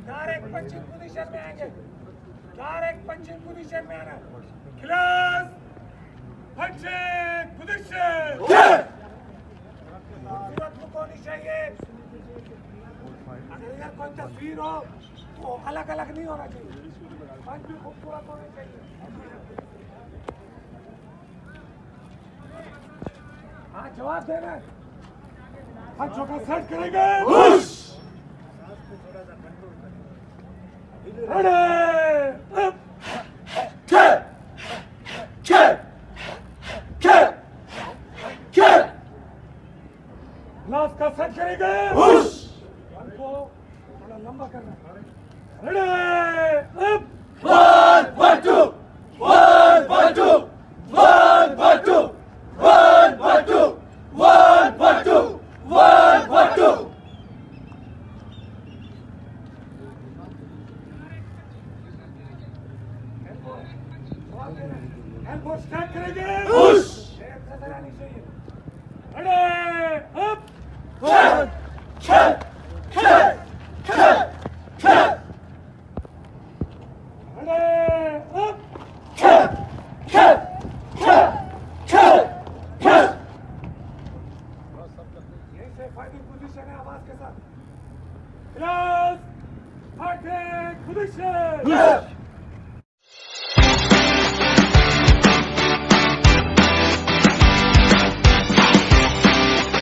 Direct punching position में आएंगे, direct punching position में आना। Class punching position. खूबसूरत लुक होनी चाहिए। अगर इधर कोई तस्वीर हो तो अलग अलग नहीं होना चाहिए, पंच भी खूबसूरत होने चाहिए। हाँ जवाब देना है। पंचों का सेट करेंगे। ग्लास का सेट करेंगे। हमको थोड़ा लंबा करना है। Ready up 1 1 2 1 1 2 1 1 2 1 1 2 1 1 2 1 1 2। एल्बो स्टैक करेंगे। पुश नजर आनी चाहिए। रेडी अप 1 2 फाइटिंग पोजीशन है आवाज के साथ। Class fighting position.